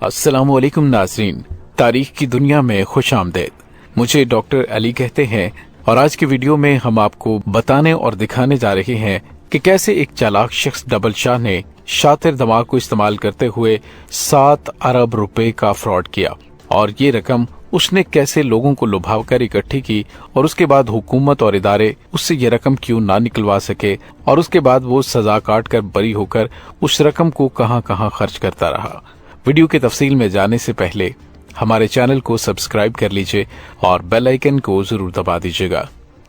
अस्सलाम वालेकुम नाज़रीन, तारीख की दुनिया में खुश आमदेद। मुझे डॉक्टर अली कहते हैं और आज की वीडियो में हम आपको बताने और दिखाने जा रहे हैं कि कैसे एक चालाक शख्स डबल शाह ने शातिर दिमाग को इस्तेमाल करते हुए 7 अरब रुपए का फ्रॉड किया और ये रकम उसने कैसे लोगों को लुभावकर इकट्ठी की और उसके बाद हुकूमत और इदारे उससे ये रकम क्यों ना निकलवा सके और उसके बाद वो सजा काट कर बरी होकर उस रकम को कहां कहां खर्च करता रहा। वीडियो की तफसील में जाने से पहले हमारे चैनल को सब्सक्राइब कर लीजिए और बेल आइकन को जरूर दबा दीजिएगा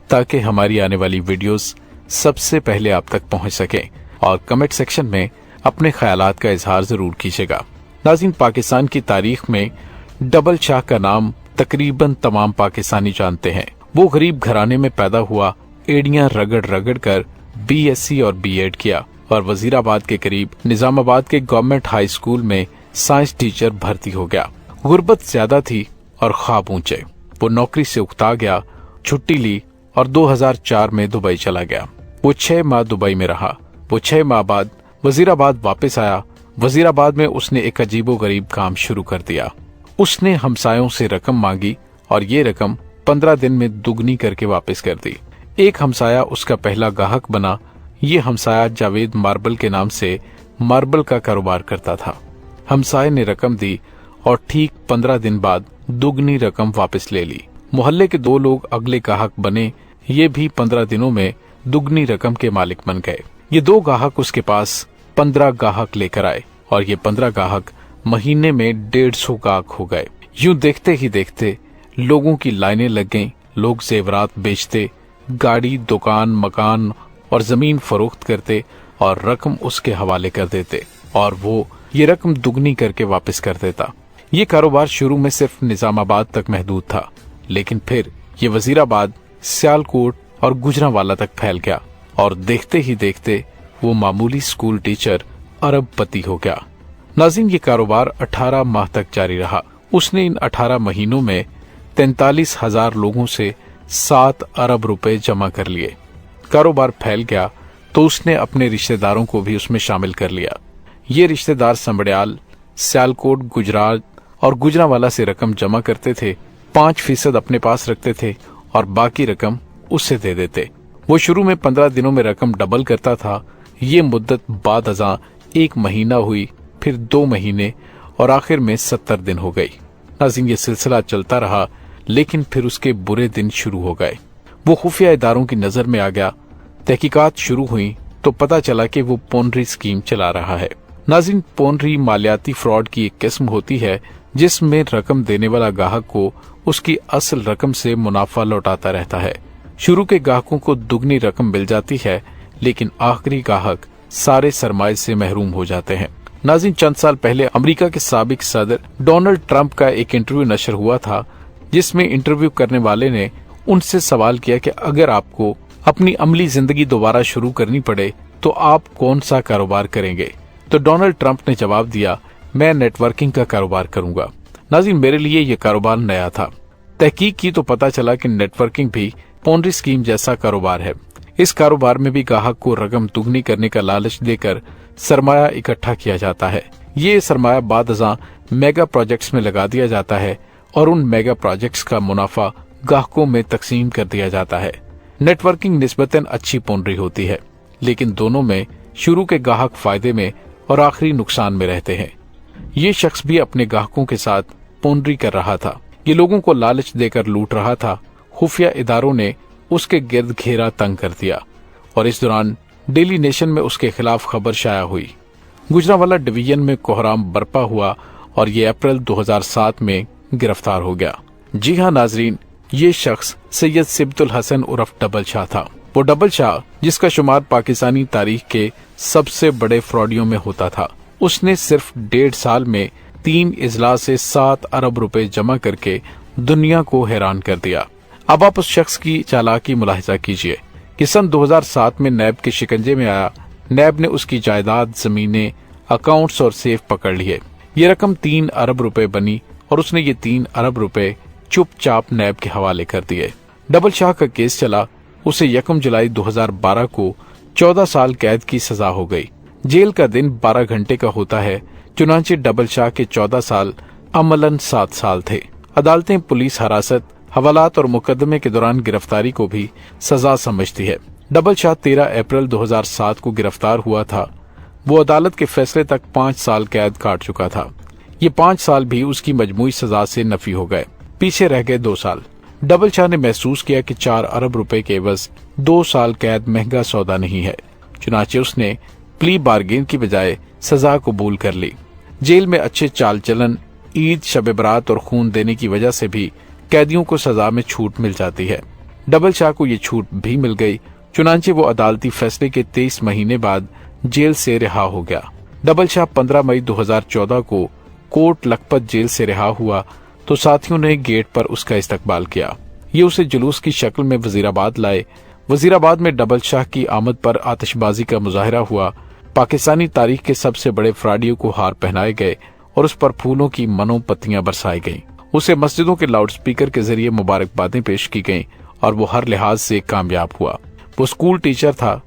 ताकि हमारी आने वाली वीडियोस सबसे पहले आप तक पहुंच सके और कमेंट सेक्शन में अपने ख्यालात का इजहार जरूर कीजिएगा। नाज़रीन, पाकिस्तान की तारीख में डबल शाह का नाम तकरीबन तमाम पाकिस्तानी जानते हैं। वो गरीब घराने में पैदा हुआ, एड़ियां रगड़ रगड़ कर BSc और B.Ed किया और वजीराबाद के करीब निजामाबाद के गवर्नमेंट हाई स्कूल में साइंस टीचर भर्ती हो गया। गुर्बत ज्यादा थी और ख्वाब ऊंचे। वो नौकरी से उकता गया, छुट्टी ली और 2004 में दुबई चला गया। वो 6 माह दुबई में रहा। वो 6 माह बाद वजीराबाद वापस आया। वजीराबाद में उसने एक अजीबो गरीब काम शुरू कर दिया। उसने हमसायों से रकम मांगी और ये रकम 15 दिन में दुगनी करके वापस कर दी। एक हमसाया उसका पहला गाहक बना। ये हमसाया जावेद मार्बल के नाम से मार्बल का कारोबार करता था। हमसाये ने रकम दी और ठीक 15 दिन बाद दुगनी रकम वापस ले ली। मोहल्ले के 2 लोग अगले गाहक बने। ये भी 15 दिनों में दुगनी रकम के मालिक बन गए। ये 2 गाहक उसके पास 15 गाहक लेकर आए और ये 15 गाहक महीने में 150 गाहक हो गए। यूं देखते ही देखते लोगों की लाइनें लग गईं। लोग जेवरात बेचते, गाड़ी, दुकान, मकान और जमीन फरोख्त करते और रकम उसके हवाले कर देते और वो ये रकम दुगनी करके वापस कर देता। ये कारोबार शुरू में सिर्फ निजामाबाद तक महदूद था, लेकिन फिर ये वजीराबाद, सियालकोट और गुजरांवाला तक फैल गया और देखते ही देखते वो मामूली स्कूल टीचर अरबपति हो गया। नाज़रीन, ये कारोबार 18 माह तक जारी रहा। उसने इन 18 महीनों में 43,000 लोगों से 7 अरब रुपए जमा कर लिए। कारोबार फैल गया तो उसने अपने रिश्तेदारों को भी उसमें शामिल कर लिया। ये रिश्तेदार संबड़ियाल, सियालकोट, गुजरात और गुजरांवाला से रकम जमा करते थे। 5% अपने पास रखते थे और बाकी रकम उससे दे देते। वो शुरू में 15 दिनों में रकम डबल करता था। ये मुद्दत बाद अज़ां 1 महीना हुई, फिर 2 महीने और आखिर में 70 दिन हो गई। नाज़रीन, ये सिलसिला चलता रहा, लेकिन फिर उसके बुरे दिन शुरू हो गए। वो खुफिया इदारों की नजर में आ गया। तहकीकात शुरू हुई तो पता चला कि वो पोनरी स्कीम चला रहा है। नाज़रीन, पोनरी मालियाती फ्रॉड की एक किस्म होती है जिसमें रकम देने वाला गाहक को उसकी असल रकम से मुनाफा लौटाता रहता है। शुरू के गाहकों को दुगनी रकम मिल जाती है, लेकिन आखिरी गाहक सारे सरमाए से महरूम हो जाते हैं। नाज़रीन, चंद साल पहले अमेरिका के साबिक सदर डोनाल्ड ट्रंप का एक इंटरव्यू नशर हुआ था, जिसमें इंटरव्यू करने वाले ने उनसे सवाल किया कि अगर आपको अपनी अमली जिंदगी दोबारा शुरू करनी पड़े तो आप कौन सा कारोबार करेंगे? तो डोनाल्ड ट्रंप ने जवाब दिया, मैं नेटवर्किंग का कारोबार करूंगा। नाज़रीन, मेरे लिए ये कारोबार नया था। तहकीक की तो पता चला कि नेटवर्किंग भी पोनरी स्कीम जैसा कारोबार है। इस कारोबार में भी गाहक को रकम दुगनी करने का लालच देकर सरमाया इकट्ठा किया जाता है। ये सरमाया बाद अज़ां मेगा प्रोजेक्ट्स में लगा दिया जाता है और उन मेगा प्रोजेक्ट्स का मुनाफा गाहकों में तकसीम कर दिया जाता है। नेटवर्किंग निस्बतन अच्छी पोनरी होती है, लेकिन दोनों में शुरू के गाहक फायदे में और आखिरी नुकसान में रहते हैं। ये शख्स भी अपने गाहकों के साथ पोनरी कर रहा था। ये लोगों को लालच देकर लूट रहा था। खुफिया इदारों ने उसके गिर्द घेरा तंग कर दिया और इस दौरान डेली नेशन में उसके खिलाफ खबर शाया हुई। गुजरांवाला डिवीजन में कोहराम बरपा हुआ और ये अप्रैल 2007 में गिरफ्तार हो गया। जी हाँ नाजरीन, ये शख्स सैयद सिब्तुल हसन उर्फ डबल शाह था। वो डबल शाह जिसका शुमार पाकिस्तानी तारीख के सबसे बड़े फ्रॉडियों में होता था। उसने सिर्फ 1.5 साल में 3 इजलास से 7 अरब रुपए जमा करके दुनिया को हैरान कर दिया। अब आप उस शख्स की चालाकी मुलाहिजा कीजिए कि सन 2007 में नैब के शिकंजे में आया। नैब ने उसकी जायदाद, जमीनें, अकाउंट्स और सेफ पकड़ लिए। ये रकम 3 अरब रुपए बनी और उसने ये 3 अरब रुपए चुपचाप नैब के हवाले कर दिए। डबल शाह का केस चला। उसे 1 जुलाई 2012 को 14 साल कैद की सजा हो गई। जेल का दिन 12 घंटे का होता है। चुनांचे डबल शाह के 14 साल अमलन 7 साल थे। अदालतें पुलिस हिरासत, हवालात और मुकदमे के दौरान गिरफ्तारी को भी सजा समझती है। डबल शाह 13 अप्रैल 2007 को गिरफ्तार हुआ था। वो अदालत के फैसले तक 5 साल कैद काट चुका था। ये 5 साल भी उसकी मजमूई सजा से नफी हो गए, पीछे रह गए 2 साल। डबल शाह ने महसूस किया कि 4 अरब रुपए के एवज 2 साल कैद महंगा सौदा नहीं है। चुनांचे उसने प्ली बार्गेन की बजाय सजा कबूल कर ली। जेल में अच्छे चाल चलन, ईद, शब बरात और खून देने की वजह से भी कैदियों को सजा में छूट मिल जाती है। डबल शाह को ये छूट भी मिल गई। चुनांचे वो अदालती फैसले के 23 महीने बाद जेल से रिहा हो गया। डबल शाह 15 मई 2014 को कोट लखपत जेल से रिहा हुआ तो साथियों ने गेट पर उसका इस्तकबाल किया। ये उसे जुलूस की शक्ल में वजीराबाद लाए। वजीराबाद में डबल शाह की आमद पर आतिशबाजी का मुजाहरा हुआ। पाकिस्तानी तारीख के सबसे बड़े फ्राडियों को हार पहनाए गए और उस पर फूलों की मनो पत्तियां बरसाई गईं। उसे मस्जिदों के लाउडस्पीकर के जरिए मुबारकबादें पेश की गईं और वो हर लिहाज से कामयाब हुआ। वो स्कूल टीचर था,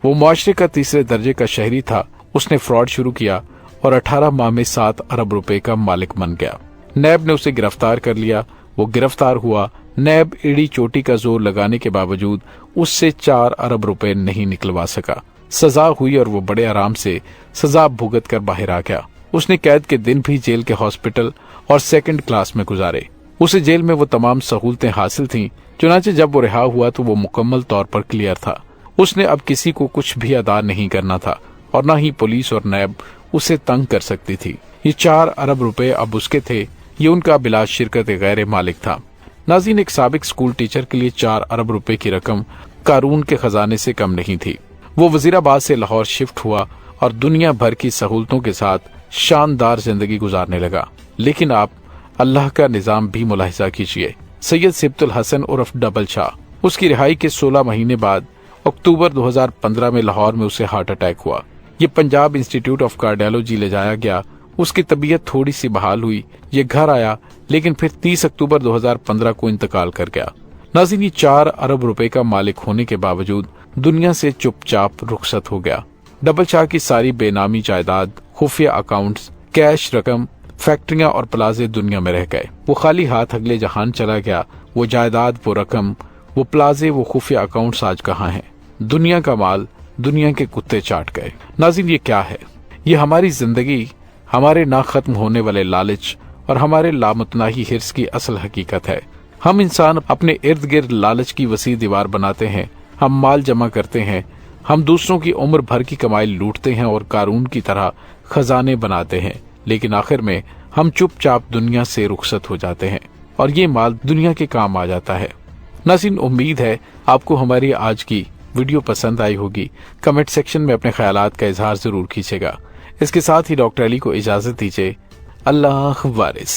वो मुआशरे का 3रे दर्जे का शहरी था। उसने फ्रॉड शुरू किया और 18 माह में 7 अरब रुपए का मालिक बन गया। नैब ने उसे गिरफ्तार कर लिया। वो गिरफ्तार हुआ। नैब एड़ी चोटी का जोर लगाने के बावजूद उससे 4 अरब रुपए नहीं निकलवा सका। सजा हुई और वो बड़े आराम से सजा भुगत कर बाहर आ गया। उसने कैद के दिन भी जेल के हॉस्पिटल और 2nd क्लास में गुजारे। उसे जेल में वो तमाम सहूलतें हासिल थीं। चुनांचे जब वो रिहा हुआ तो वो मुकम्मल तौर पर क्लियर था। उसने अब किसी को कुछ भी अदा नहीं करना था और न ही पुलिस और नैब उसे तंग कर सकती थी। ये 4 अरब रुपए अब उसके थे। ये उनका बिला शिरकत गैर मालिक था। नाज़रीन, एक साबिक स्कूल टीचर के लिए 4 अरब रुपए की रकम कारून के खजाने से कम नहीं थी। वो वजीराबाद से लाहौर शिफ्ट हुआ और दुनिया भर की सहूलतों के साथ शानदार जिंदगी गुजारने लगा। लेकिन आप अल्लाह का निजाम भी मुलाहिजा कीजिए। सैयद सिब्तुल हसन उर्फ डबल शाह, उसकी रिहाई के 16 महीने बाद अक्टूबर 2015 में लाहौर में उसे हार्ट अटैक हुआ। ये पंजाब इंस्टीट्यूट ऑफ कार्डियोलॉजी ले जाया गया। उसकी तबीयत थोड़ी सी बहाल हुई। ये घर आया, लेकिन फिर 30 अक्टूबर 2015 को इंतकाल कर गया। नाज़रीन, ये 4 अरब रुपए का मालिक होने के बावजूद दुनिया से चुपचाप रुखसत हो गया। डबल शाह की सारी बेनामी जायदाद, खुफिया अकाउंट्स, कैश रकम, फैक्ट्रियां और प्लाजे दुनिया में रह गए। वो खाली हाथ अगले जहान चला गया। वो जायदाद, वो रकम, वो प्लाजे, वो खुफिया अकाउंट्स आज कहाँ हैं? दुनिया का माल दुनिया के कुत्ते चाट गए। नाज़रीन, ये क्या है? ये हमारी जिंदगी, हमारे ना खत्म होने वाले लालच और हमारे लामतनाही हिर्स की असल हकीकत है। हम इंसान अपने इर्द गिर्द लालच की वसी दीवार बनाते हैं। हम माल जमा करते हैं। हम दूसरों की उम्र भर की कमाई लूटते हैं और कारून की तरह खजाने बनाते हैं। लेकिन आखिर में हम चुपचाप दुनिया से रुखसत हो जाते हैं और ये माल दुनिया के काम आ जाता है। नाज़रीन, उम्मीद है आपको हमारी आज की वीडियो पसंद आई होगी। कमेंट सेक्शन में अपने ख्यालात का इजहार जरूर कीजिएगा। इसके साथ ही डॉक्टर अली को इजाजत दीजिए। अल्लाह वारिस।